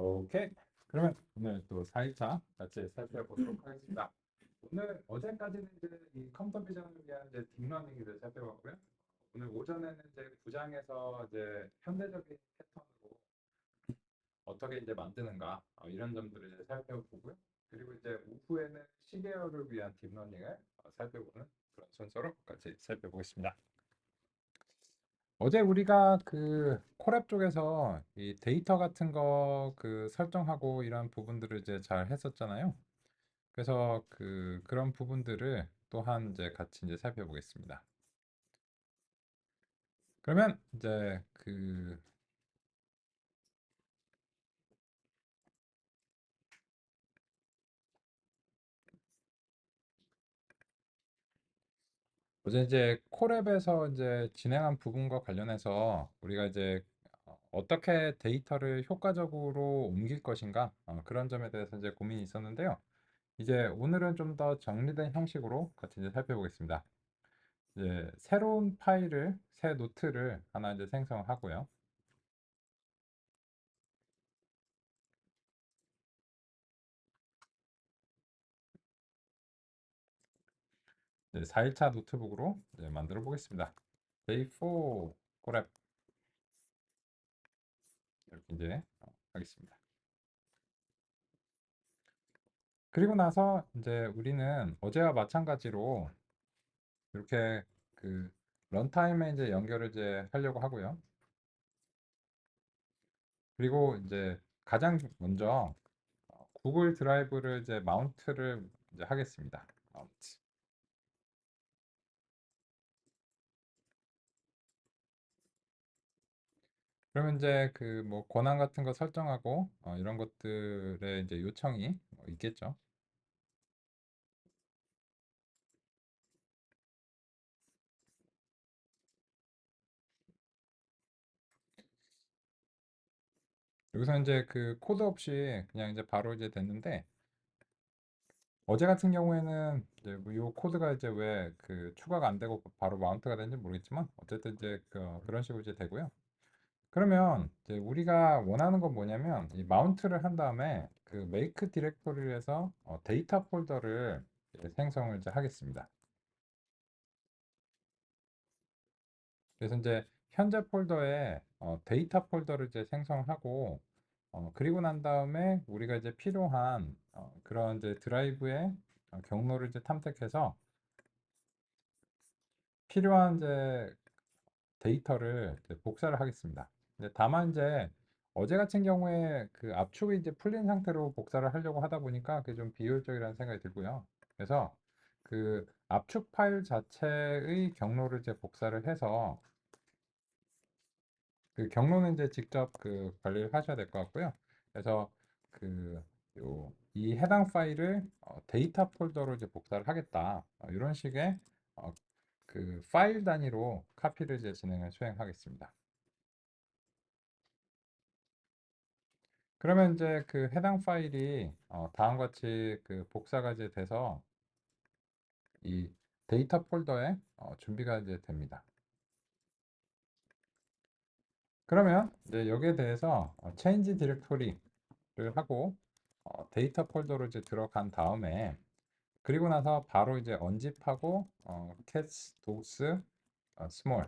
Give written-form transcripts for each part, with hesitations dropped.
오케이. 그러면 오늘 또 4일차 같이 살펴보도록 하겠습니다. 오늘 어제까지는 이제 이 컴퓨터 비전을 위한 이제 딥러닝을 살펴봤고요. 오늘 오전에는 이제 구장에서 이제 현대적인 패턴으로 어떻게 이제 만드는가 이런 점들을 이제 살펴보고요. 그리고 이제 오후에는 시계열을 위한 딥러닝을 살펴보는 그런 순서로 같이 살펴보겠습니다. 어제 우리가 그 콜앱 쪽에서 이 데이터 같은 거 그 설정하고 이런 부분들을 이제 잘 했었잖아요. 그래서 그런 부분들을 또한 이제 같이 이제 살펴보겠습니다. 그러면 이제 어제 이제 콜앱에서 이제 진행한 부분과 관련해서 우리가 이제 어떻게 데이터를 효과적으로 옮길 것인가 그런 점에 대해서 이제 고민이 있었는데요. 이제 오늘은 좀 더 정리된 형식으로 같이 이제 살펴보겠습니다. 이제 새로운 파일을, 새 노트를 하나 이제 생성하고요. 이제 4일차 노트북으로 이제 만들어 보겠습니다. Day 4 콜앱 이렇게 이제 하겠습니다. 그리고 나서 이제 우리는 어제와 마찬가지로 이렇게 그 런타임에 이제 연결을 이제 하려고 하고요. 그리고 이제 가장 먼저 구글 드라이브를 이제 마운트를 이제 하겠습니다. 마운트. 그러면 이제 그 뭐 권한 같은 거 설정하고 이런 것들의 이제 요청이 있겠죠. 여기서 이제 그 코드 없이 그냥 이제 바로 이제 됐는데 어제 같은 경우에는 이제 뭐요 코드가 이제 왜 그 추가가 안 되고 바로 마운트가 되는지 모르겠지만 어쨌든 이제 그런 식으로 이제 되고요. 그러면 이제 우리가 원하는 건 뭐냐면 이 마운트를 한 다음에 그 make 디렉토리에서 데이터 폴더를 이제 생성을 이제 하겠습니다. 그래서 이제 현재 폴더에 데이터 폴더를 이제 생성하고 그리고 난 다음에 우리가 이제 필요한 그런 이제 드라이브의 경로를 이제 탐색해서 필요한 이제 데이터를 이제 복사를 하겠습니다. 근데 다만 이제 어제 같은 경우에 그 압축이 이제 풀린 상태로 복사를 하려고 하다 보니까 그게 좀 비효율적이라는 생각이 들고요. 그래서 그 압축 파일 자체의 경로를 이제 복사를 해서 그 경로는 이제 직접 그 관리를 하셔야 될 것 같고요. 그래서 이 해당 파일을 데이터 폴더로 이제 복사를 하겠다. 이런 식의 어, 그 파일 단위로 카피를 이제 진행을 수행하겠습니다. 그러면 이제 그 해당 파일이 다음과 같이 그 복사가 이제 돼서 이 데이터 폴더에 준비가 이제 됩니다. 그러면 이제 여기에 대해서 change directory를 하고 데이터 폴더로 이제 들어간 다음에 그리고 나서 바로 이제 언집하고 cats dogs small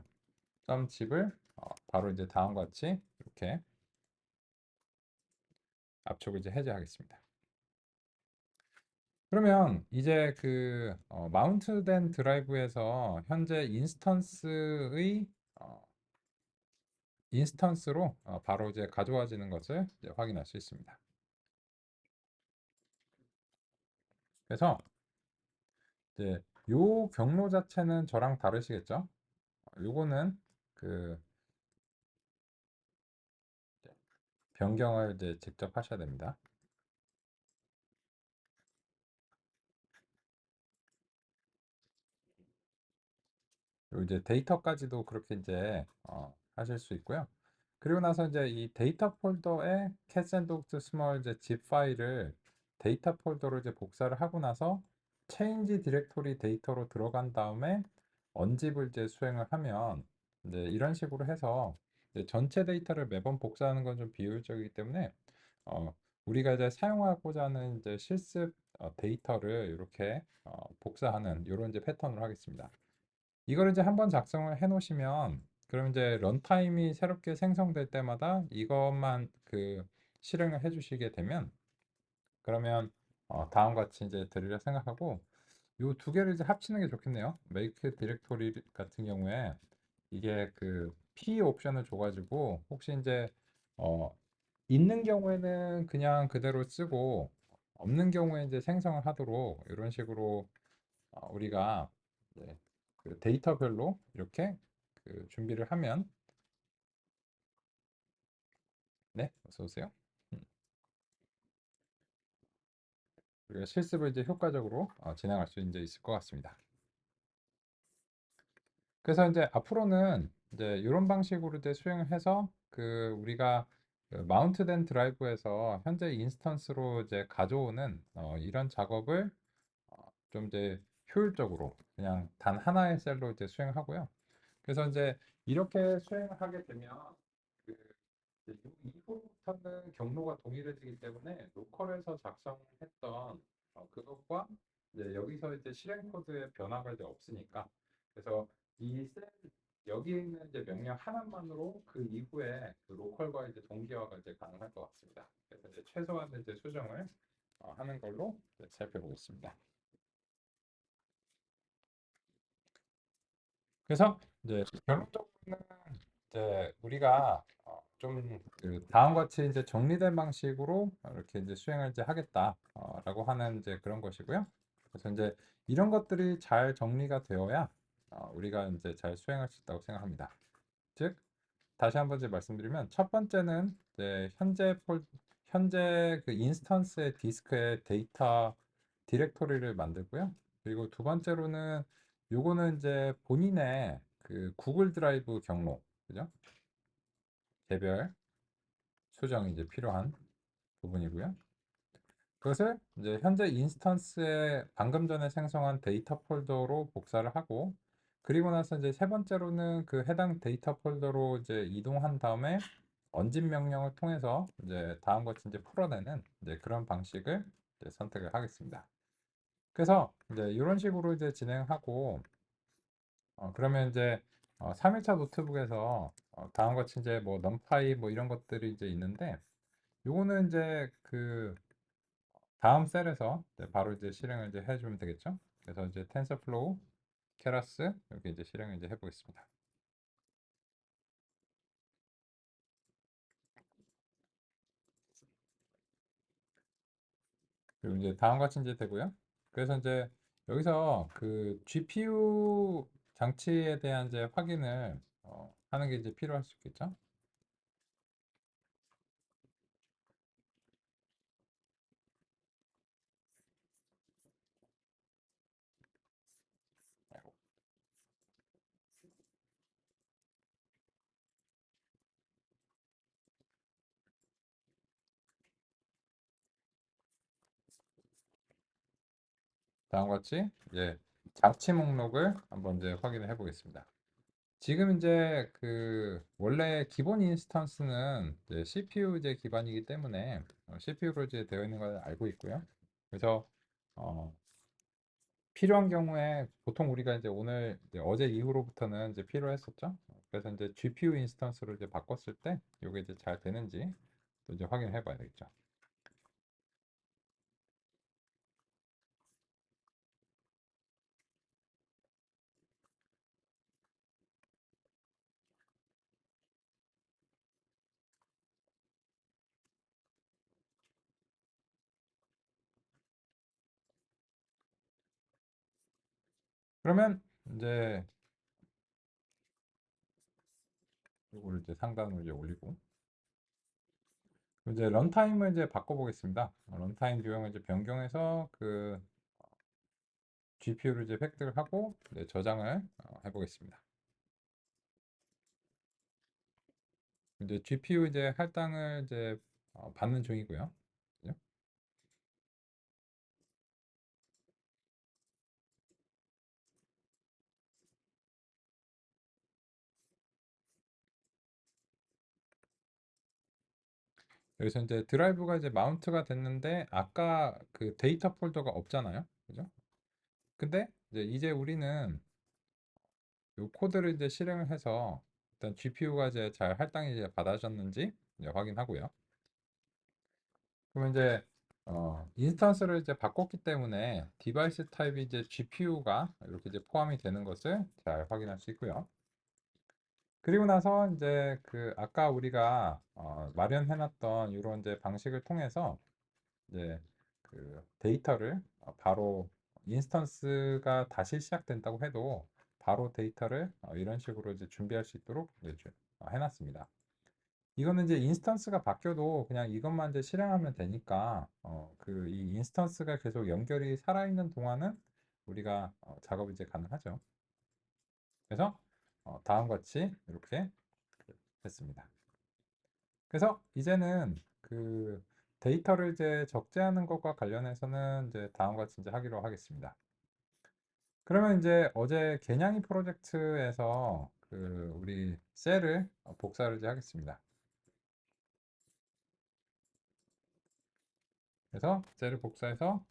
점 집을 바로 이제 다음과 같이 이렇게 압축을 이제 해제하겠습니다. 그러면 이제 마운트된 드라이브에서 현재 인스턴스로 바로 이제 가져와지는 것을 이제 확인할 수 있습니다. 그래서 이제 요 경로 자체는 저랑 다르시겠죠? 요거는 그 변경을 이제 직접 하셔야 됩니다. 요 이제 데이터까지도 그렇게 이제 하실 수 있고요. 그리고 나서 이제 이 데이터 폴더에 cats and dogs small 이제 zip 파일을 데이터 폴더로 이제 복사를 하고 나서 change 디렉토리 데이터로 들어간 다음에 언집을 이제 수행을 하면 이제 이런 식으로 해서 이제 전체 데이터를 매번 복사하는 건 좀 비효율적이기 때문에 우리가 이제 사용하고자 하는 이제 실습 데이터를 이렇게 복사하는 이런 이제 패턴으로 하겠습니다. 이걸 이제 한번 작성을 해 놓으시면 그럼 이제 런타임이 새롭게 생성될 때마다 이것만 그 실행을 해 주시게 되면 그러면 다음과 같이 이제 되리라 생각하고 요 두 개를 이제 합치는 게 좋겠네요. make 디렉토리 같은 경우에 이게 그 P 옵션을 줘 가지고 혹시 이제 어 있는 경우에는 그냥 그대로 쓰고 없는 경우에 이제 생성을 하도록 이런 식으로 우리가 이제 그 데이터별로 이렇게 그 준비를 하면 네, 어서 오세요. 우리가 실습을 이제 효과적으로 진행할 수 이제 있을 것 같습니다. 그래서 이제 앞으로는 이제 이런 방식으로 이제 수행을 해서 그 우리가 그 마운트된 드라이브에서 현재 인스턴스로 이제 가져오는 이런 작업을 좀 이제 효율적으로 그냥 단 하나의 셀로 이제 수행하고요. 그래서 이제 이렇게 수행을 하게 되면 그 이제 이 이후부터는 경로가 동일해지기 때문에 로컬에서 작성했던 그것과 이제 여기서 이제 실행 코드의 변화가 이제 없으니까 그래서 이 셀 여기에 있는 이제 명령 하나만으로 그 이후에 그 로컬과 이제 동기화가 이제 가능할 것 같습니다. 그래서 이제 최소한의 이제 수정을 하는 걸로 이제 살펴보겠습니다. 그래서 이제 결론적으로는 이제 우리가 좀그 다음과 같이 이제 정리된 방식으로 이렇게 이제 수행을 이제 하겠다라고 하는 이제 그런 것이고요. 그래서 이제 이런 것들이 잘 정리가 되어야 우리가 이제 잘 수행할 수 있다고 생각합니다. 즉 다시 한번 이제 말씀드리면 첫 번째는 이제 현재 그 인스턴스의 디스크에 데이터 디렉토리를 만들고요. 그리고 두 번째로는 요거는 이제 본인의 그 구글 드라이브 경로, 그죠? 개별 수정이 이제 필요한 부분이고요. 그것을 이제 현재 인스턴스에 방금 전에 생성한 데이터 폴더로 복사를 하고 그리고 나서 이제 세 번째로는 그 해당 데이터 폴더로 이제 이동한 다음에 언집 명령을 통해서 이제 다음과 같이 이제 풀어내는 이제 그런 방식을 이제 선택을 하겠습니다. 그래서 이제 이런 식으로 이제 진행하고 그러면 이제 3일차 노트북에서 다음과 같이 이제 뭐 넘파이 뭐 이런 것들이 이제 있는데 요거는 이제 그 다음 셀에서 이제 바로 이제 실행을 이제 해주면 되겠죠. 그래서 이제 텐서플로우, 케라스 이렇게 이제 실행을 이제 해보겠습니다. 그리고 이제 다음과 같이 이제 되고요. 그래서 이제 여기서 그 GPU 장치에 대한 이제 확인을 하는 게 이제 필요할 수 있겠죠. 다음과 같이 이제 장치 목록을 한번 이제 확인을 해 보겠습니다. 지금 이제 그 원래 기본 인스턴스는 이제 CPU 이제 기반이기 때문에 CPU로 이제 되어 있는 걸 알고 있고요. 그래서 어, 필요한 경우에 보통 우리가 이제 오늘 이제 어제 이후로부터는 이제 필요했었죠. 그래서 이제 GPU 인스턴스로 이제 바꿨을 때 이게 이제 잘 되는지 또 이제 확인해 봐야 되겠죠. 그러면 이제 이거를 이제 상단으로 이제 올리고 이제 런타임을 이제 바꿔보겠습니다. 런타임 유형을 이제 변경해서 그 GPU를 이제 획득을 하고 이제 저장을 해보겠습니다. 이제 GPU 이제 할당을 이제 받는 중이고요. 그죠? 여기서 이제 드라이브가 이제 마운트가 됐는데 아까 그 데이터 폴더가 없잖아요. 그죠? 근데 이제 우리는 이 코드를 이제 실행을 해서 일단 GPU가 이제 잘 할당이 이제 받아졌는지 이제 확인하고요. 그러면 이제 인스턴스를 이제 바꿨기 때문에 디바이스 타입이 이제 GPU가 이렇게 이제 포함이 되는 것을 잘 확인할 수 있고요. 그리고 나서 이제 그 아까 우리가 마련해놨던 이런 이제 방식을 통해서 이제 그 데이터를 바로 인스턴스가 다시 시작된다고 해도 바로 데이터를 이런 식으로 이제 준비할 수 있도록 이제 해놨습니다. 이거는 이제 인스턴스가 바뀌어도 그냥 이것만 이제 실행하면 되니까 그 이 인스턴스가 계속 연결이 살아있는 동안은 우리가 작업이 이제 가능하죠. 그래서 다음과 같이 이렇게 했습니다. 그래서 이제는 그 데이터를 이제 적재하는 것과 관련해서는 이제 다음과 같이 이제 하기로 하겠습니다. 그러면 이제 어제 개냥이 프로젝트에서 그 우리 셀을 복사를 이제 하겠습니다. 그래서 셀을 복사해서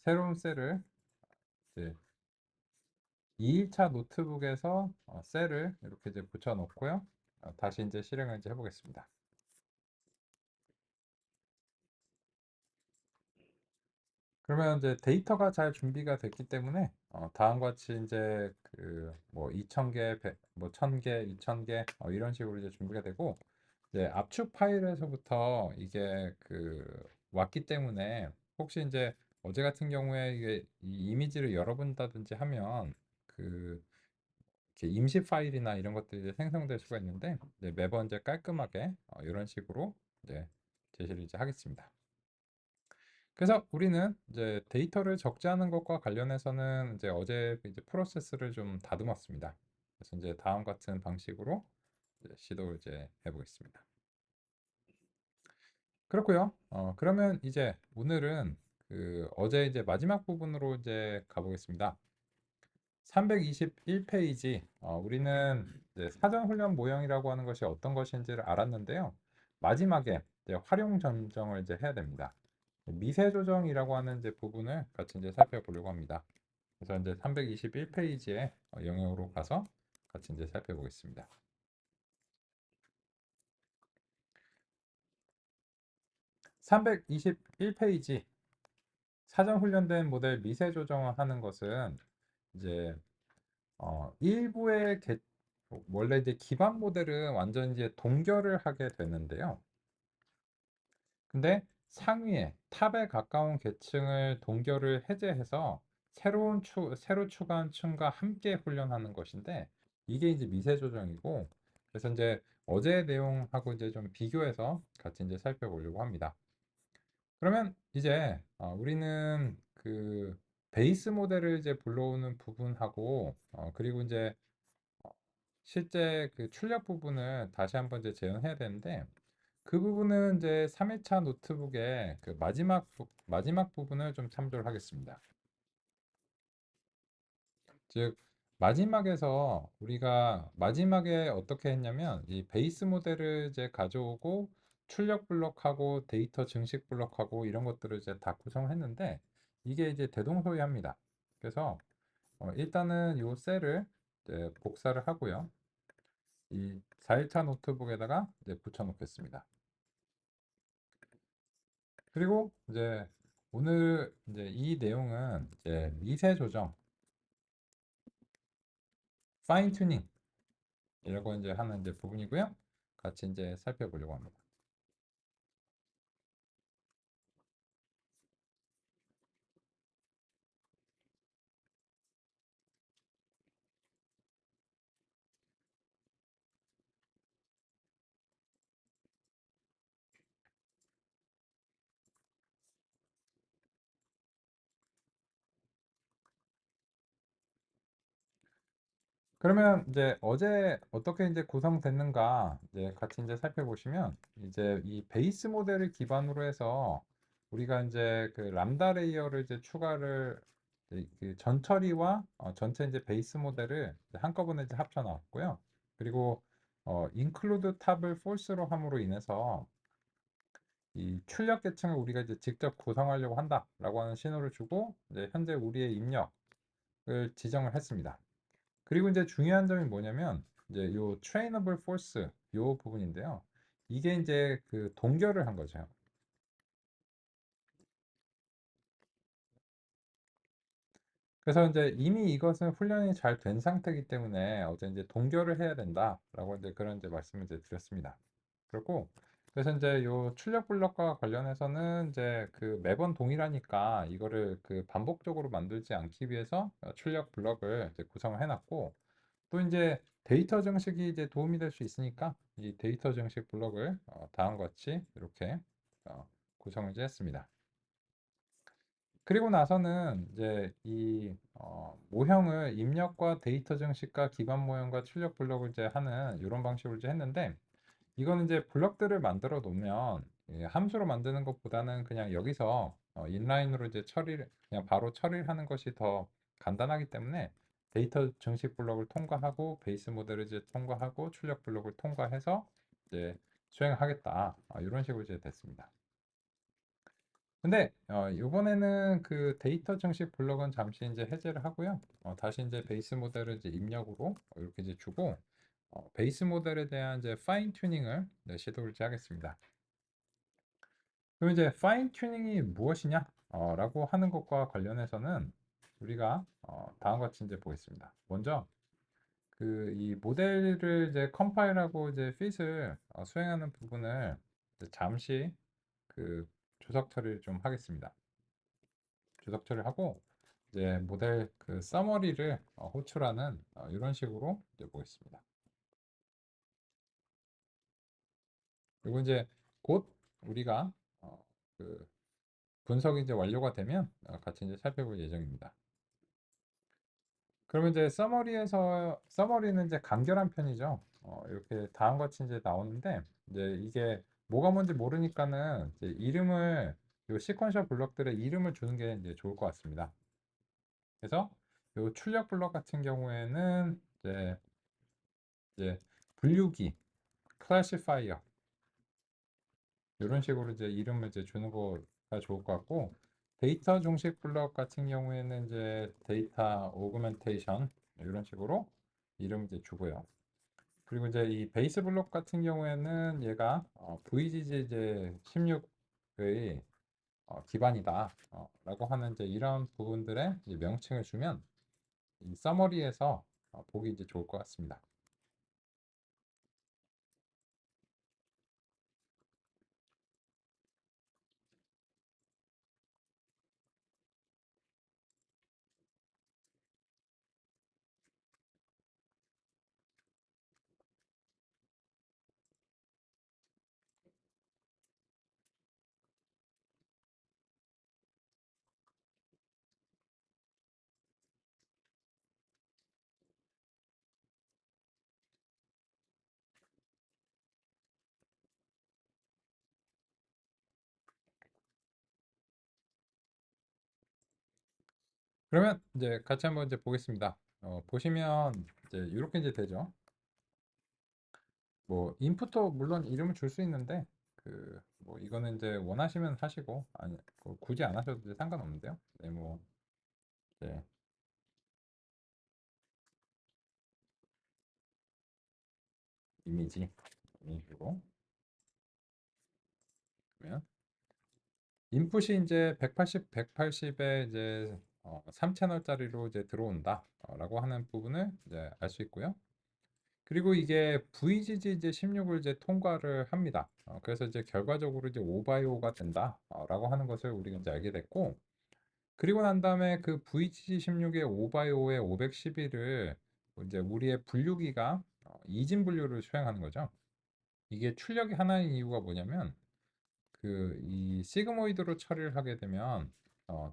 새로운 셀을 이제 2일차 노트북에서 셀을 이렇게 이제 붙여 놓고요. 다시 이제 실행을 이제 해보겠습니다. 그러면 이제 데이터가 잘 준비가 됐기 때문에 다음과 같이 이제 그 뭐 2,000개, 뭐 1,000개, 2,000개 이런 식으로 이제 준비가 되고 이제 압축 파일에서부터 이게 그 왔기 때문에 혹시 이제 어제 같은 경우에 이게 이 이미지를 열어본다든지 하면 그 이렇게 임시 파일이나 이런 것들이 이제 생성될 수가 있는데 이제 매번 이제 깔끔하게 이런 식으로 이제 제시를 이제 하겠습니다. 그래서 우리는 이제 데이터를 적재하는 것과 관련해서는 이제 어제 이제 프로세스를 좀 다듬었습니다. 그래서 이제 다음 같은 방식으로 이제 시도를 이제 해보겠습니다. 그렇고요. 그러면 이제 오늘은 그 어제 이제 마지막 부분으로 이제 가보겠습니다. 321페이지. 우리는 이제 사전 훈련 모형이라고 하는 것이 어떤 것인지를 알았는데요. 마지막에 이제 활용 점정을 이제 해야 됩니다. 미세 조정이라고 하는 이제 부분을 같이 이제 살펴보려고 합니다. 그래서 이제 321페이지에 영역으로 가서 같이 이제 살펴보겠습니다. 321페이지 사전 훈련된 모델 미세 조정을 하는 것은 이제 일부의 원래 이제 기반 모델은 완전 이제 동결을 하게 되는데요. 근데 상위에 탑에 가까운 계층을 동결을 해제해서 새로 추가한 층과 함께 훈련하는 것인데 이게 이제 미세 조정이고 그래서 이제 어제 내용하고 이제 좀 비교해서 같이 이제 살펴보려고 합니다. 그러면 이제 우리는 그 베이스 모델을 이제 불러오는 부분하고 그리고 이제 실제 그 출력 부분을 다시 한번 이제 재현해야 되는데 그 부분은 이제 3일차 노트북의 그 마지막 부분을 좀 참조를 하겠습니다. 즉 마지막에서 우리가 마지막에 어떻게 했냐면 이 베이스 모델을 이제 가져오고 출력 블록하고 데이터 증식 블록하고 이런 것들을 이제 다 구성했는데 이게 이제 대동소이합니다. 그래서 일단은 이 셀을 이제 복사를 하고요. 이 4일차 노트북에다가 이제 붙여 놓겠습니다. 그리고 이제 오늘 이제 이 내용은 이제 미세 조정, 파인 튜닝 이라고 이제 하는 이제 부분이고요. 같이 이제 살펴보려고 합니다. 그러면 이제 어제 어떻게 이제 구성됐는가 이제 같이 이제 살펴보시면 이제 이 베이스 모델을 기반으로 해서 우리가 이제 그 람다 레이어를 이제 추가를 이제 그 전처리와 전체 이제 베이스 모델을 이제 한꺼번에 이제 합쳐 놨고요. 그리고 include 탑을 false로 함으로 인해서 이 출력 계층을 우리가 이제 직접 구성하려고 한다라고 하는 신호를 주고 이제 현재 우리의 입력을 지정을 했습니다. 그리고 이제 중요한 점이 뭐냐면 이제 요 trainable force 요 부분인데요. 이게 이제 그 동결을 한 거죠. 그래서 이제 이미 이것은 훈련이 잘 된 상태이기 때문에 어제 이제 동결을 해야 된다라고 이제 그런 이제 말씀을 이제 드렸습니다. 그렇고 그래서 이제 요 출력 블럭과 관련해서는 이제 그 매번 동일하니까 이거를 그 반복적으로 만들지 않기 위해서 출력 블럭을 이제 구성을 해놨고 또 이제 데이터 정식이 이제 도움이 될 수 있으니까 이 데이터 정식 블럭을 다음과 같이 이렇게 구성을 이제 했습니다. 그리고 나서는 이제 이 모형을 입력과 데이터 정식과 기반 모형과 출력 블럭을 이제 하는 이런 방식으로 이제 했는데 이거는 이제 블럭들을 만들어 놓으면 함수로 만드는 것보다는 그냥 여기서 인라인으로 이제 처리를 그냥 바로 처리를 하는 것이 더 간단하기 때문에 데이터 정식 블럭을 통과하고 베이스 모델을 이제 통과하고 출력 블럭을 통과해서 이제 수행하겠다 이런 식으로 이제 됐습니다. 근데 이번에는 그 데이터 정식 블럭은 잠시 이제 해제를 하고요. 다시 이제 베이스 모델을 이제 입력으로 이렇게 이제 주고 베이스 모델에 대한 이제 파인 튜닝을 시도를 이제 하겠습니다. 그럼 이제 파인 튜닝이 무엇이냐? 라고 하는 것과 관련해서는 우리가 다음과 같이 이제 보겠습니다. 먼저 그 이 모델을 이제 컴파일하고 이제 핏을 수행하는 부분을 이제 잠시 그 조석 처리를 좀 하겠습니다. 조석 처리하고 이제 모델 그 서머리를 호출하는 이런 식으로 이제 보겠습니다. 그리고 이제 곧 우리가 그 분석이 이제 완료가 되면 같이 이제 살펴볼 예정입니다. 그러면 이제 서머리는 이제 간결한 편이죠. 이렇게 다음과 같이 이제 나오는데 이제 이게 뭐가 뭔지 모르니까는 이제 이름을 요 시퀀셜 블럭들의 이름을 주는 게 이제 좋을 것 같습니다. 그래서 요 출력 블럭 같은 경우에는 이제 분류기, 클래시파이어 이런 식으로 이제 이름을 이제 주는 거가 좋을 것 같고 데이터 중식 블럭 같은 경우에는 이제 데이터 오그멘테이션 이런 식으로 이름 이제 주고요. 그리고 이제 이 베이스 블록 같은 경우에는 얘가 VGG 이제 16의 기반이다 라고 하는 이제 이런 부분들의 이제 명칭을 주면 이 서머리에서 보기 이제 좋을 것 같습니다. 그러면 이제 같이 한번 이제 보겠습니다. 보시면 이제 이렇게 이제 되죠. 뭐 인풋도 물론 이름을 줄 수 있는데 그 뭐 이거는 이제 원하시면 하시고 아니 굳이 안 하셔도 이제 상관없는데요. 네, 뭐 이제 이미지 이미지로 그러면 인풋이 이제 180, 180에 이제 3채널짜리로 이제 들어온다라고 하는 부분을 이제 알 수 있고요. 그리고 이게 VGG 이제 16을 이제 통과를 합니다. 그래서 이제 결과적으로 이제 5x5가 된다라고 하는 것을 우리가 이제 알게 됐고, 그리고 난 다음에 그 VGG 16의 5x5의 511을 이제 우리의 분류기가 이진 분류를 수행하는 거죠. 이게 출력이 하나인 이유가 뭐냐면 그 이 시그모이드로 처리를 하게 되면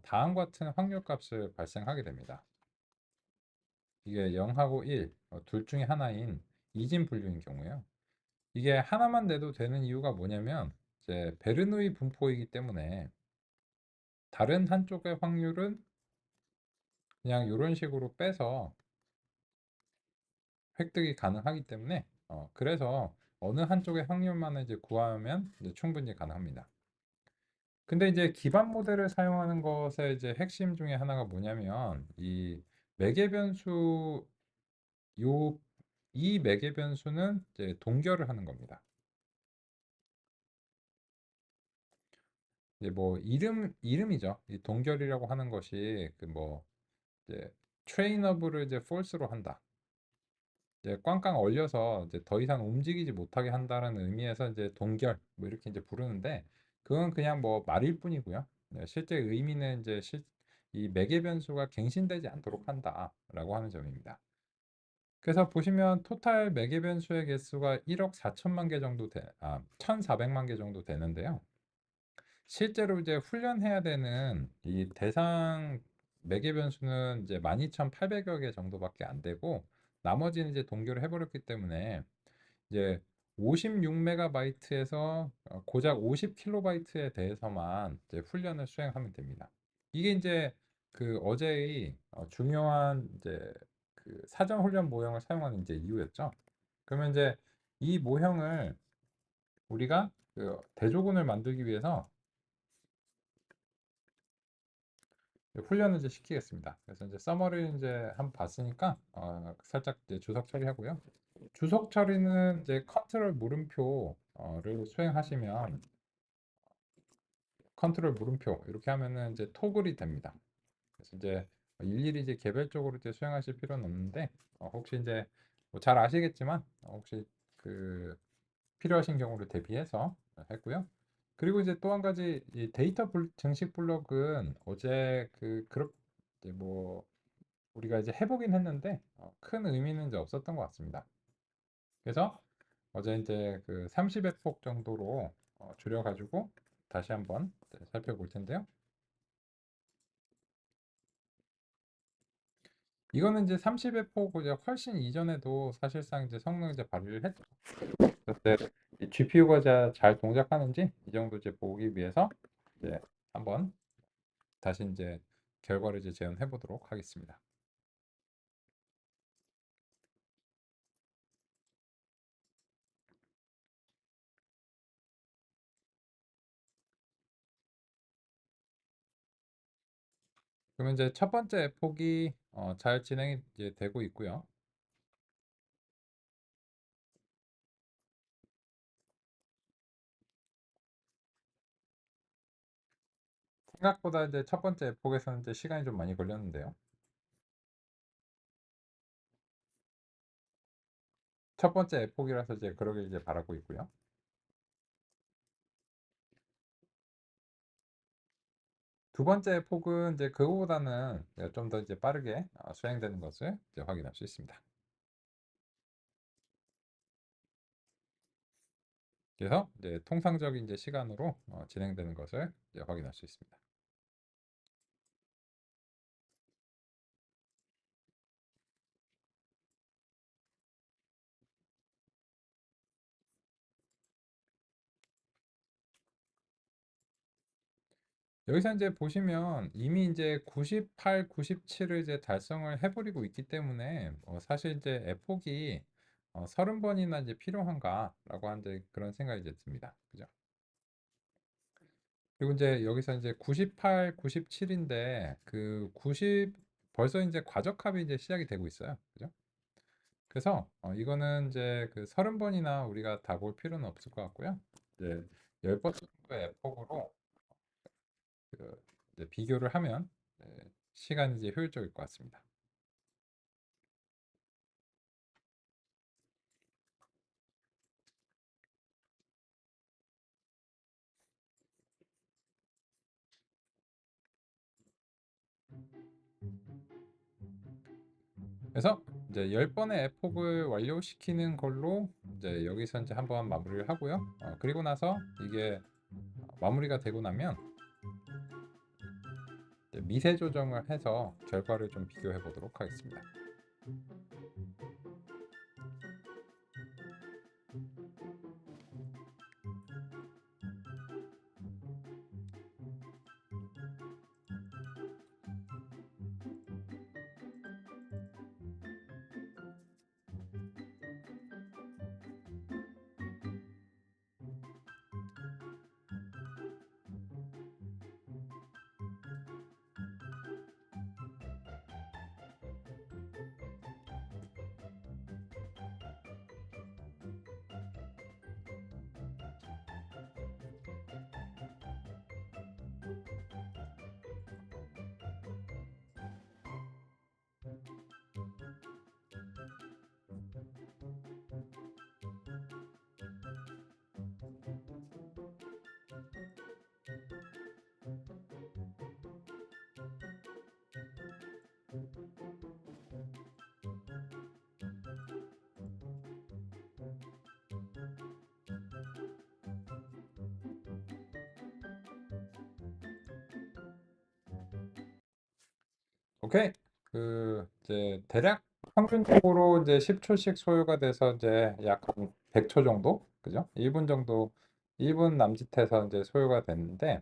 다음과 같은 확률 값을 발생하게 됩니다. 이게 0하고 1, 둘 중에 하나인 이진 분류인 경우에요. 이게 하나만 내도 되는 이유가 뭐냐면 이제 베르누이 분포이기 때문에 다른 한쪽의 확률은 그냥 이런 식으로 빼서 획득이 가능하기 때문에 그래서 어느 한쪽의 확률만 이제 구하면 이제 충분히 가능합니다. 근데 이제 기반 모델을 사용하는 것의 이제 핵심 중에 하나가 뭐냐면 이 매개 변수 요 이 매개 변수는 이제 동결을 하는 겁니다. 이제 뭐 이름이죠. 이 동결이라고 하는 것이 그 뭐 이제 트레이너블을 이제 false로 한다. 이제 꽝꽝 얼려서 이제 더 이상 움직이지 못하게 한다는 의미에서 이제 동결 뭐 이렇게 이제 부르는데 그건 그냥 뭐 말일 뿐이고요. 네, 실제 의미는 이제 이 매개 변수가 갱신되지 않도록 한다라고 하는 점입니다. 그래서 보시면 토탈 매개 변수의 개수가 1억 4천만 개 정도 1,400만 개 정도 되는데요. 실제로 이제 훈련해야 되는 이 대상 매개 변수는 이제 12,800여 개 정도밖에 안 되고 나머지는 이제 동결을 해버렸기 때문에 이제 56메가바이트에서 고작 50킬로바이트에 대해서만 이제 훈련을 수행하면 됩니다. 이게 이제 그 어제의 중요한 이제 그 사전 훈련 모형을 사용하는 이제 이유였죠. 그러면 이제 이 모형을 우리가 그 대조군을 만들기 위해서 훈련을 이제 시키겠습니다. 그래서 이제 서머를 이제 한번 봤으니까 살짝 이제 주석 처리하고요. 주석 처리는 이제 컨트롤 물음표를 수행하시면 컨트롤 물음표 이렇게 하면은 이제 토글이 됩니다. 그래서 이제 일일이 이제 개별적으로 이제 수행하실 필요는 없는데 혹시 이제 뭐잘 아시겠지만 혹시 그 필요하신 경우를 대비해서 했고요. 그리고 이제 또 한 가지 이 데이터 증식 블록은 어제 그렇게 뭐 우리가 이제 해보긴 했는데 큰 의미는 이제 없었던 것 같습니다. 그래서 어제 이제 그 30회 폭 정도로 줄여가지고 다시 한번 살펴볼 텐데요. 이거는 이제 30회 폭 이제 훨씬 이전에도 사실상 이제 성능 이제 발휘를 했죠. 그때 GPU가 잘 동작하는지 이 정도 이제 보기 위해서 이제 한번 다시 이제 결과를 이제 재현해 보도록 하겠습니다. 그러면 이제 첫 번째 폭이 잘 진행이 이제 되고 있고요. 생각보다 이제 첫 번째 폭에서는 이제 시간이 좀 많이 걸렸는데요. 첫 번째 폭이라서 이제 그러길 이제 바라고 있고요. 두 번째 폭은 이제 그거보다는 좀 더 이제 빠르게 수행되는 것을 이제 확인할 수 있습니다. 그래서 이제 통상적인 이제 시간으로 진행되는 것을 이제 확인할 수 있습니다. 여기서 이제 보시면 이미 이제 98, 97을 이제 달성을 해버리고 있기 때문에 사실 이제 에폭이 30번이나 이제 필요한가라고 하는 이제 그런 생각이 이제 듭니다. 그죠? 그리고 이제 여기서 이제 98, 97인데 그 90 벌써 이제 과적합이 이제 시작이 되고 있어요. 그죠? 그래서 이거는 이제 그 30번이나 우리가 다 볼 필요는 없을 것 같고요. 이제 10번 정도의 에폭으로 그 이제 비교를 하면 시간이 이제 효율적일 것 같습니다. 그래서 이제 10번의 에폭을 완료시키는 걸로 이제 여기서 이제 한번 마무리를 하고요. 그리고 나서 이게 마무리가 되고 나면 미세 조정을 해서 결과를 좀 비교해 보도록 하겠습니다. 오케이. 이제 대략 평균적으로 이제 10초씩 소요가 돼서 이제 약 한 100초 정도, 그죠? 1분 정도, 1분 남짓해서 이제 소요가 됐는데,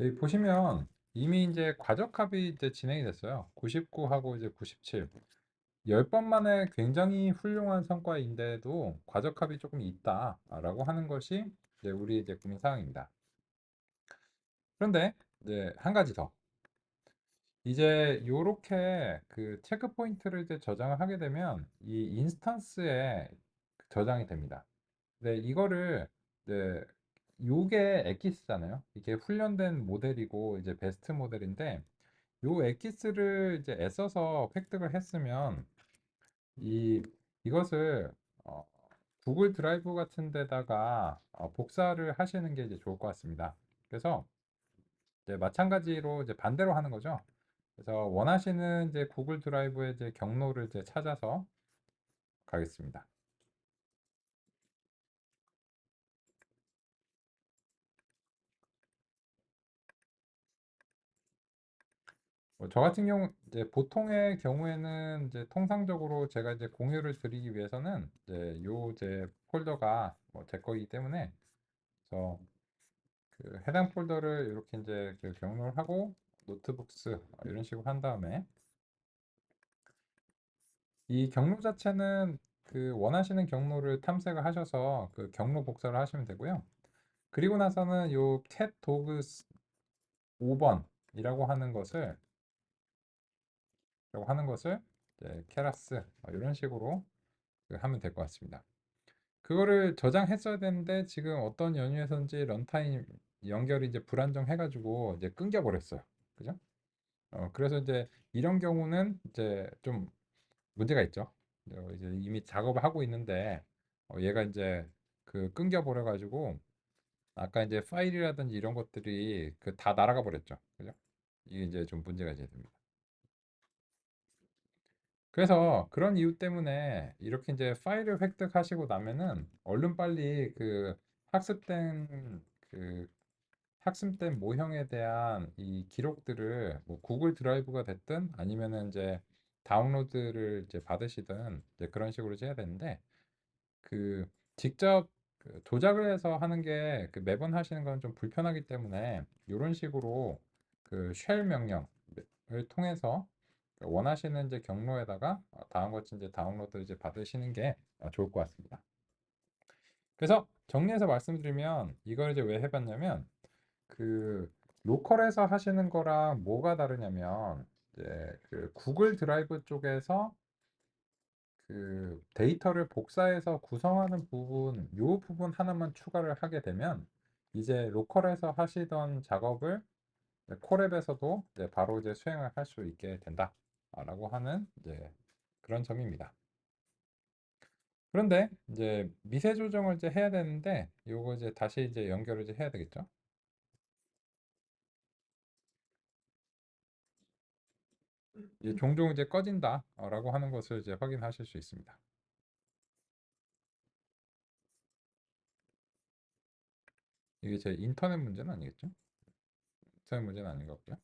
여기 보시면 이미 이제 과적합이 이제 진행이 됐어요. 99하고 이제 97. 10번 만에 굉장히 훌륭한 성과인데도 과적합이 조금 있다라고 하는 것이 이제 우리 이제 고민 사항입니다. 그런데 이제 한 가지 더. 이제 요렇게 그 체크 포인트를 이제 저장을 하게 되면 이 인스턴스에 저장이 됩니다. 근데 이거를 이제 요게 엑기스잖아요. 이게 훈련된 모델이고 이제 베스트 모델인데 요 엑기스를 이제 애써서 획득을 했으면 이 이것을 어, 구글 드라이브 같은 데다가 복사를 하시는 게 이제 좋을 것 같습니다. 그래서 이제 마찬가지로 이제 반대로 하는 거죠. 그래서 원하시는 이제 구글 드라이브의 이제 경로를 이제 찾아서 가겠습니다. 저 같은 경우 이제 보통의 경우에는 이제 통상적으로 제가 이제 공유를 드리기 위해서는 이제 요 이제 폴더가 제 거이기 때문에 그래서 그 해당 폴더를 이렇게 이제 그 경로를 하고 노트북스 이런 식으로 한 다음에 이 경로 자체는 그 원하시는 경로를 탐색을 하셔서 그 경로 복사를 하시면 되고요. 그리고 나서는 요 캣 도그 5번이라고 하는 것을 이제 케라스 이런 식으로 그 하면 될 것 같습니다. 그거를 저장했어야 되는데 지금 어떤 연유에서인지 런타임 연결이 이제 불안정해가지고 이제 끊겨버렸어요. 그죠? 그래서 이제 이런 경우는 이제 좀 문제가 있죠. 이제 이미 작업을 하고 있는데 얘가 이제 그 끊겨버려가지고 아까 이제 파일이라든지 이런 것들이 그 다 날아가 버렸죠. 그죠? 이게 이제 좀 문제가 이제 됩니다. 그래서 그런 이유 때문에 이렇게 이제 파일을 획득하시고 나면은 얼른 빨리 그 학습된 그 학습된 모형에 대한 이 기록들을 뭐 구글 드라이브가 됐든 아니면은 이제 다운로드를 이제 받으시든 이제 그런 식으로 해야 되는데 그 직접 그 조작을 해서 하는 게 그 매번 하시는 건 좀 불편하기 때문에 이런 식으로 그 쉘 명령을 통해서 그 원하시는 이제 경로에다가 다음같이 이제 다운로드 이제 받으시는 게 좋을 것 같습니다. 그래서 정리해서 말씀드리면 이걸 이제 왜 해봤냐면 그 로컬에서 하시는 거랑 뭐가 다르냐면 이제 그 구글 드라이브 쪽에서 그 데이터를 복사해서 구성하는 부분, 요 부분 하나만 추가를 하게 되면 이제 로컬에서 하시던 작업을 콜앱에서도 이제 바로 이제 수행을 할 수 있게 된다라고 하는 이제 그런 점입니다. 그런데 이제 미세 조정을 이제 해야 되는데 요거 이제 다시 이제 연결을 이제 해야 되겠죠. 이제 종종 이제 꺼진다라고 하는 것을 이제 확인하실 수 있습니다. 이게 제 인터넷 문제는 아니겠죠? 인터넷 문제는 아닌 것 같고요.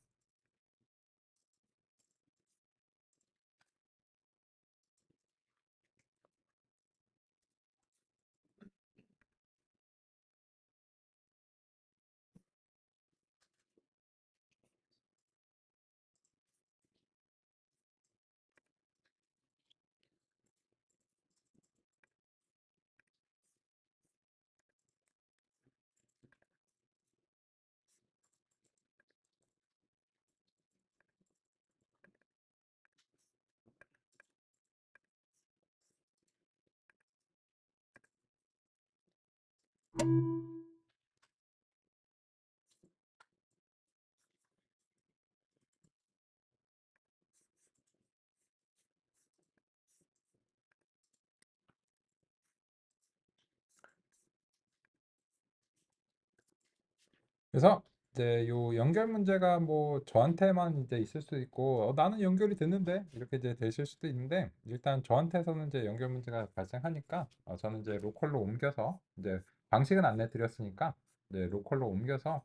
그래서 이제 요 연결 문제가 뭐 저한테만 이제 있을 수도 있고 나는 연결이 됐는데 이렇게 이제 되실 수도 있는데 일단 저한테서는 이제 연결 문제가 발생하니까 저는 이제 로컬로 옮겨서 이제 방식은 안내 드렸으니까 이제 로컬로 옮겨서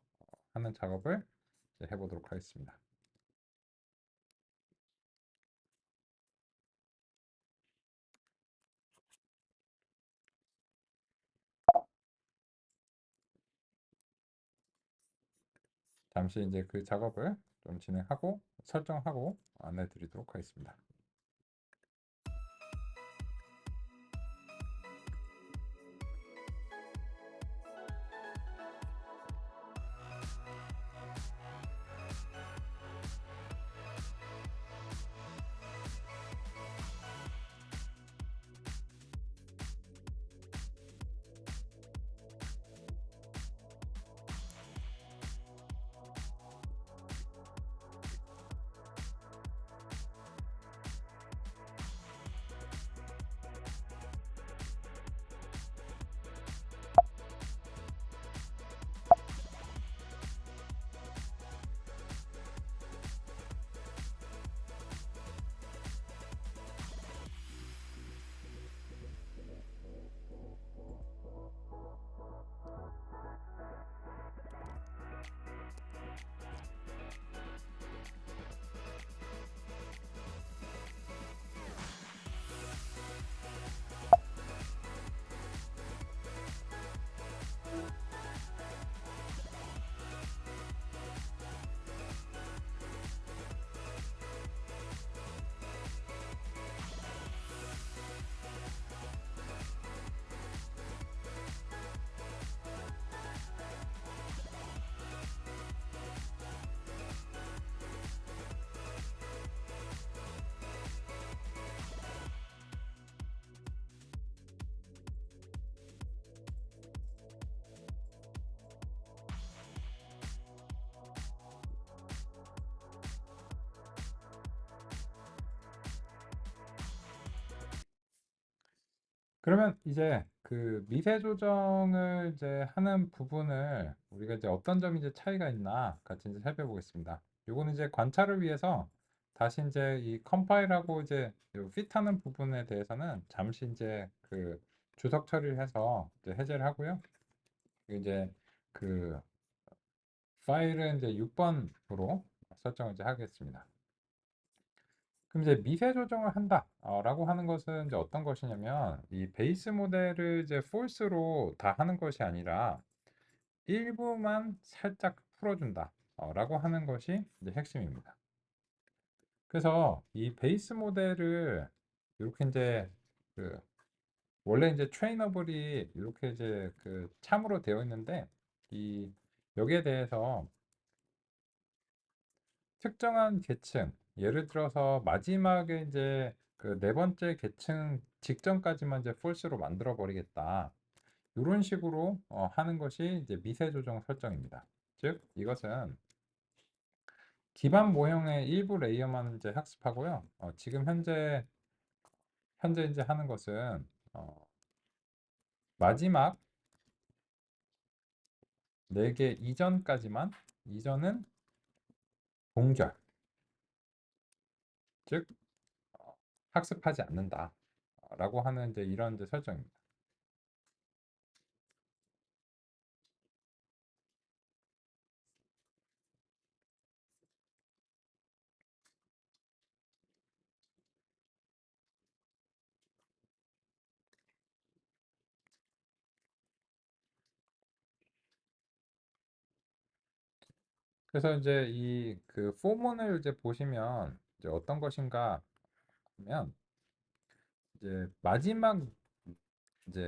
하는 작업을 이제 해보도록 하겠습니다. 잠시 이제 그 작업을 좀 진행하고 설정하고 안내 드리도록 하겠습니다. 그러면 이제 그 미세 조정을 이제 하는 부분을 우리가 이제 어떤 점이 이제 차이가 있나 같이 이제 살펴보겠습니다. 요거는 이제 관찰을 위해서 다시 이제 이 컴파일하고 이제 요 핏하는 부분에 대해서는 잠시 이제 그 주석 처리를 해서 이제 해제를 하고요. 이제 그 파일은 이제 6번으로 설정을 이제 하겠습니다. 그럼 이제 미세 조정을 한다 라고 하는 것은 이제 어떤 것이냐면 이 베이스 모델을 이제 false로 다 하는 것이 아니라 일부만 살짝 풀어준다 라고 하는 것이 이제 핵심입니다. 그래서 이 베이스 모델을 이렇게 이제 그 원래 이제 트레이너블이 이렇게 이제 그 참으로 되어 있는데 이 여기에 대해서 특정한 계층, 예를 들어서 마지막에 이제 그 네 번째 계층 직전까지만 이제 false로 만들어 버리겠다. 이런 식으로 하는 것이 이제 미세 조정 설정입니다. 즉, 이것은 기반 모형의 일부 레이어만 이제 학습하고요. 지금 현재 이제 하는 것은 마지막 4개 이전은 동결, 즉 학습하지 않는다라고 하는 이제 이런 이제 설정입니다. 그래서 이제 이 그 포문을 이제 보시면 이제 어떤 것인가 하면 이제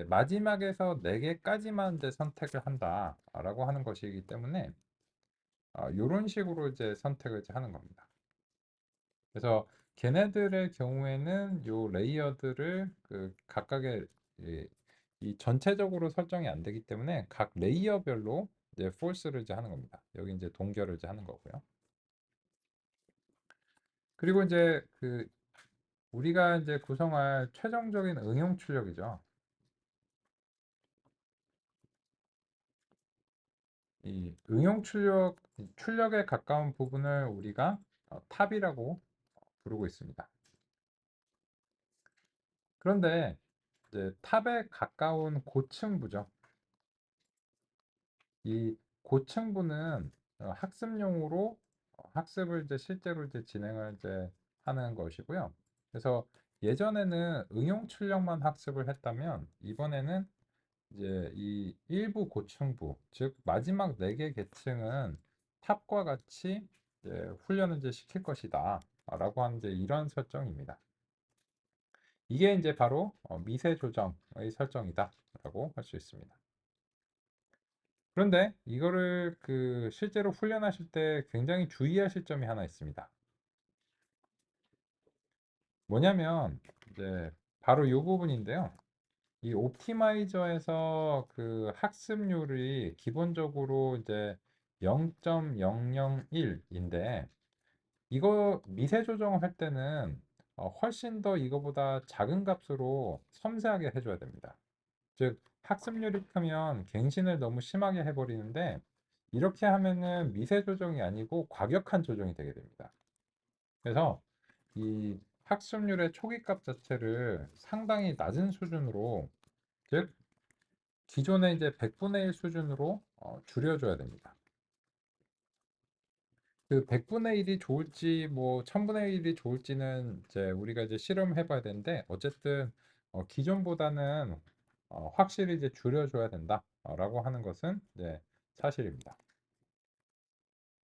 마지막에서 4개까지만 이제 선택을 한다라고 하는 것이기 때문에 이런 식으로 이제 선택을 이제 하는 겁니다. 그래서 걔네들의 경우에는 요 레이어들을 그 각각의 이 전체적으로 설정이 안 되기 때문에 각 레이어별로 이제 false를 이제 하는 겁니다. 여기 이제 동결을 이제 하는 거고요. 그리고 이제 그 우리가 이제 구성할 최종적인 응용 출력이죠. 이 출력에 가까운 부분을 우리가 탑이라고 부르고 있습니다. 그런데 이제 탑에 가까운 고층부죠. 이 고층부는 학습용으로 학습을 이제 실제로 이제 진행을 이제 하는 것이고요. 그래서 예전에는 응용 출력만 학습을 했다면 이번에는 이제 이 일부 고층부, 즉 마지막 4개 계층은 탑과 같이 이제 훈련을 이제 시킬 것이다 라고 하는 이제 이런 설정입니다. 이게 이제 바로 미세 조정의 설정이다 라고 할 수 있습니다. 그런데 이거를 실제로 훈련하실 때 굉장히 주의하실 점이 하나 있습니다. 뭐냐면 이제 바로 이 부분인데요. 이 옵티마이저에서 그 학습률이 기본적으로 이제 0.001인데 이거 미세 조정을 할 때는 훨씬 더 이거보다 작은 값으로 섬세하게 해줘야 됩니다. 즉 학습률이 크면 갱신을 너무 심하게 해버리는데 이렇게 하면은 미세 조정이 아니고 과격한 조정이 되게 됩니다. 그래서 이 학습률의 초기값 자체를 상당히 낮은 수준으로, 즉 기존의 이제 100분의 1 수준으로 줄여줘야 됩니다. 그 100분의 1이 좋을지 뭐 1000분의 1이 좋을지는 이제 우리가 이제 실험해 봐야 되는데 어쨌든 기존보다는 확실히 이제 줄여줘야 된다라고 하는 것은 이제 사실입니다.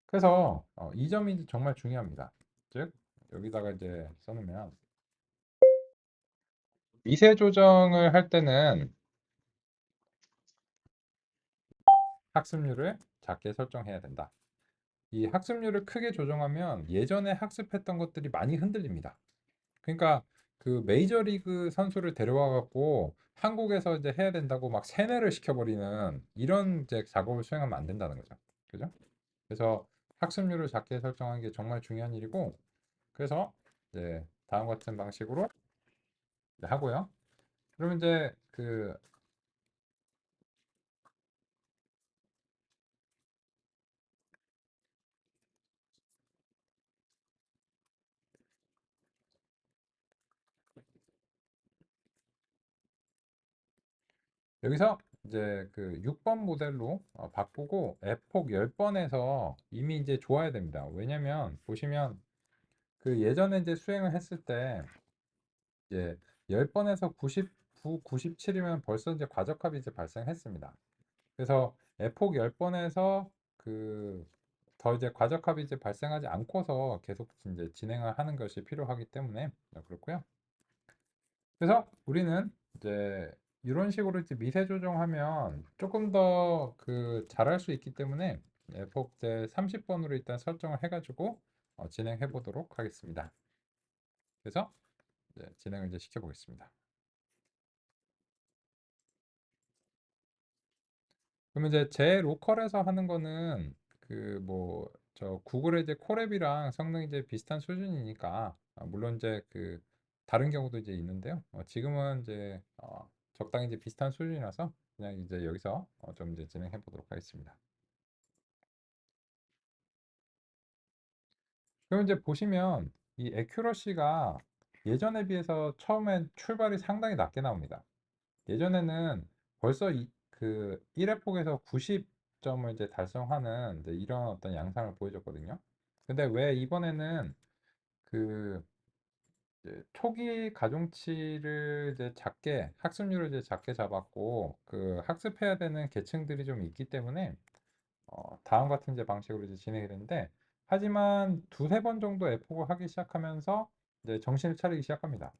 그래서 이 점이 이제 정말 중요합니다. 즉 여기다가 이제 써놓으면 미세 조정을 할 때는 학습률을 작게 설정해야 된다. 이 학습률을 크게 조정하면 예전에 학습했던 것들이 많이 흔들립니다. 그러니까 그 메이저리그 선수를 데려와 갖고 한국에서 이제 해야 된다고 막 세뇌를 시켜버리는 이런 이제 작업을 수행하면 안 된다는 거죠. 그죠? 그래서 학습률을 작게 설정하는 게 정말 중요한 일이고, 그래서 이제 다음 같은 방식으로 이제 하고요. 그러면 이제 여기서 이제 그 6번 모델로 바꾸고 에폭 10번에서 이미 이제 좋아야 됩니다. 왜냐면 보시면 그 예전에 이제 수행을 했을 때 이제 10번에서 99, 97이면 벌써 이제 과적합이 이제 발생했습니다. 그래서 에폭 10번에서 더 이제 과적합이 이제 발생하지 않고서 계속 이제 진행을 하는 것이 필요하기 때문에 그렇고요. 그래서 우리는 이제 이런 식으로 이제 미세 조정하면 조금 더 잘할 수 있기 때문에 에폭 이제 30번으로 일단 설정을 해가지고 진행해 보도록 하겠습니다. 그래서 이제 진행을 이제 시켜 보겠습니다. 그러면 이제 제 로컬에서 하는 거는 뭐 저 구글의 이제 콜앱이랑 성능이 이제 비슷한 수준이니까 물론 이제 다른 경우도 이제 있는데요. 지금은 이제 적당히 이제 비슷한 수준이라서 그냥 이제 여기서 좀 이제 진행해 보도록 하겠습니다. 그럼 이제 보시면 이 에큐러시가 예전에 비해서 처음엔 출발이 상당히 낮게 나옵니다. 예전에는 벌써 1회폭에서 90점을 이제 달성하는 이제 이런 어떤 양상을 보여줬거든요. 근데 왜 이번에는 그 이제 초기 가중치를 이제 학습률을 이제 작게 잡았고 학습해야 되는 계층들이 좀 있기 때문에 다음 같은 이제 방식으로 이제 진행이 되는데, 하지만 두세 번 정도 에폭을 하기 시작하면서 이제 정신을 차리기 시작합니다.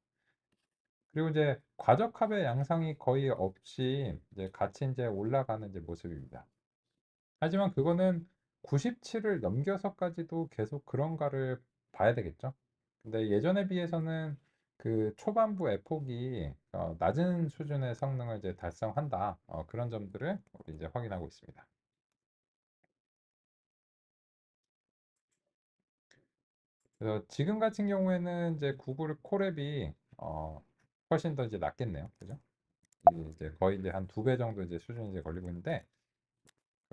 그리고 이제 과적합의 양상이 거의 없이 이제 같이 이제 올라가는 이제 모습입니다. 하지만 그거는 97을 넘겨서까지도 계속 그런가를 봐야 되겠죠. 근데 예전에 비해서는 초반부 에폭이 낮은 수준의 성능을 이제 달성한다. 그런 점들을 우리 이제 확인하고 있습니다. 그래서 지금 같은 경우에는 이제 구글 콜앱이 훨씬 더 이제 낫겠네요. 그죠? 이제 거의 이제 한 2배 정도 이제 수준이 이제 걸리고 있는데,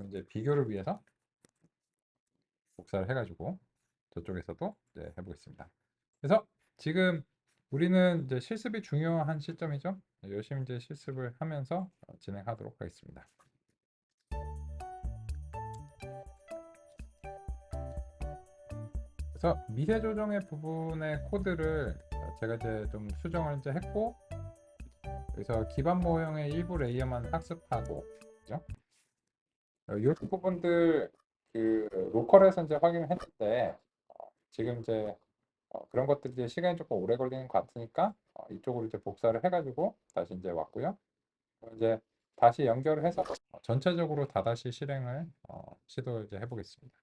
그럼 이제 비교를 위해서 복사를 해가지고 저쪽에서도 이제 해보겠습니다. 그래서 지금 우리는 이제 실습이 중요한 시점이죠. 열심히 이제 실습을 하면서 진행하도록 하겠습니다. 그래서 미세 조정의 부분의 코드를 제가 이제 좀 수정을 이제 했고, 그래서 기반 모형의 일부 레이어만 학습하고, 그죠? 이 부분들 그 로컬에서 이제 확인을 했는데 지금 이제 그런 것들이 이제 시간이 조금 오래 걸리는 것 같으니까 이쪽으로 이제 복사를 해가지고 다시 이제 왔고요. 이제 다시 연결을 해서 전체적으로 다다시 실행을 시도 이제 해보겠습니다.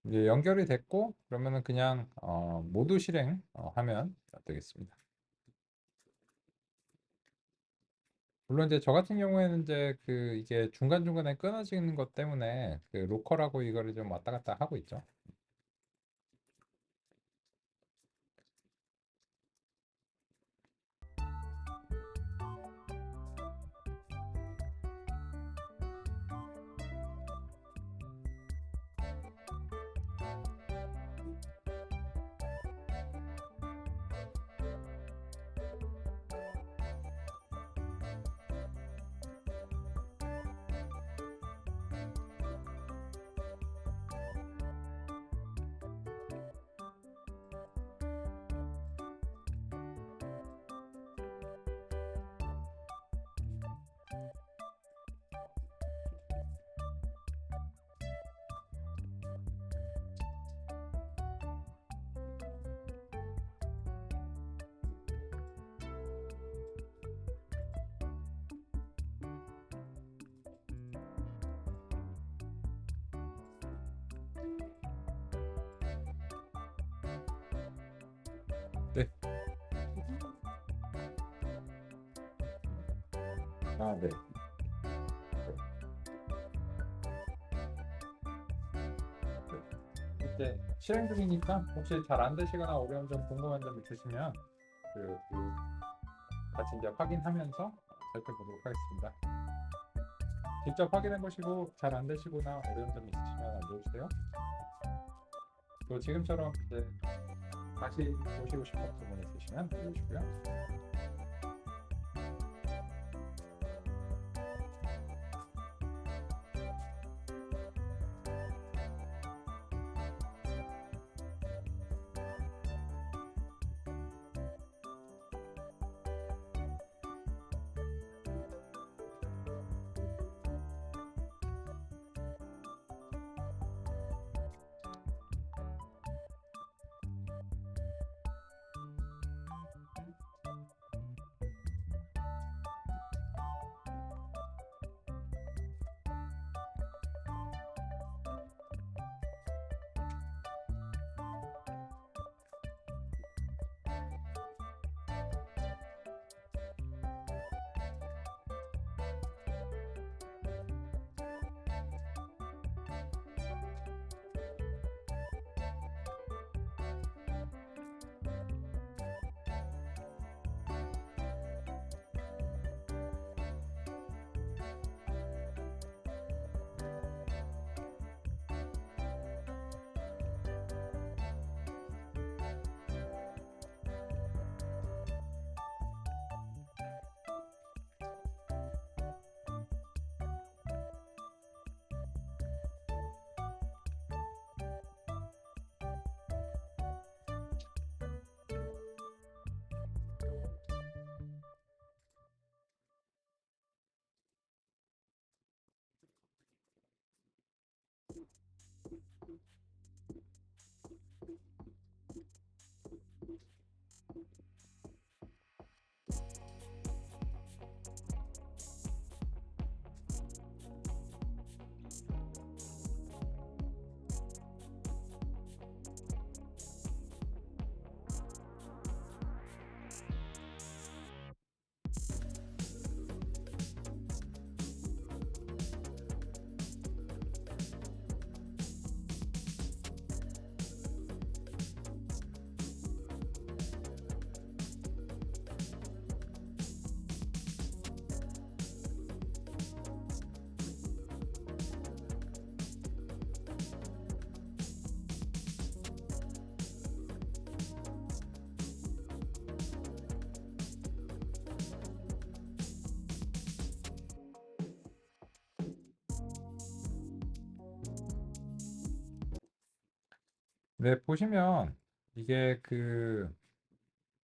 이제 연결이 됐고 그러면은 그냥 모두 실행 하면 되겠습니다. 물론 이제 저 같은 경우에는 이제 그 이게 중간중간에 끊어지는 것 때문에 그 로컬하고 이거를 좀 왔다 갔다 하고 있죠. 네. 네. 이제 실행 중이니까 혹시 잘 안 되시거나 어려운 점 궁금한 점 있으시면 같이 이제 확인하면서 살펴보도록 하겠습니다. 직접 확인해 보시고 잘 안 되시거나 어려운 점 있으시면 알려주세요. 또 지금처럼 이제 다시 보시고 싶은 부분 있으시면 알려주시고요. 네, 보시면 이게 그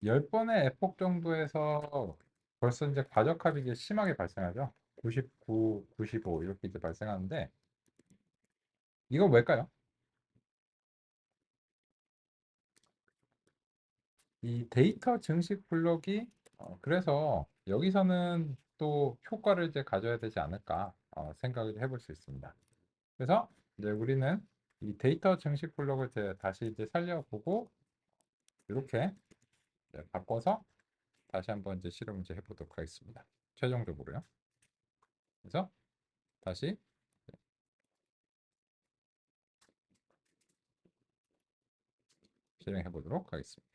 10번의 에폭 정도에서 벌써 이제 과적합이 이게 심하게 발생하죠. 99, 95 이렇게 이제 발생하는데 이거 왜일까요? 이 데이터 증식 블록이 그래서 여기서는 또 효과를 이제 가져야 되지 않을까 생각을 해볼 수 있습니다. 그래서 이제 우리는 이 데이터 증식 블록을 이제 다시 이제 살려보고 이렇게 이제 바꿔서 다시 한번 이제 실험을 이제 해보도록 하겠습니다. 최종적으로요. 그래서 다시 실행해 보도록 하겠습니다.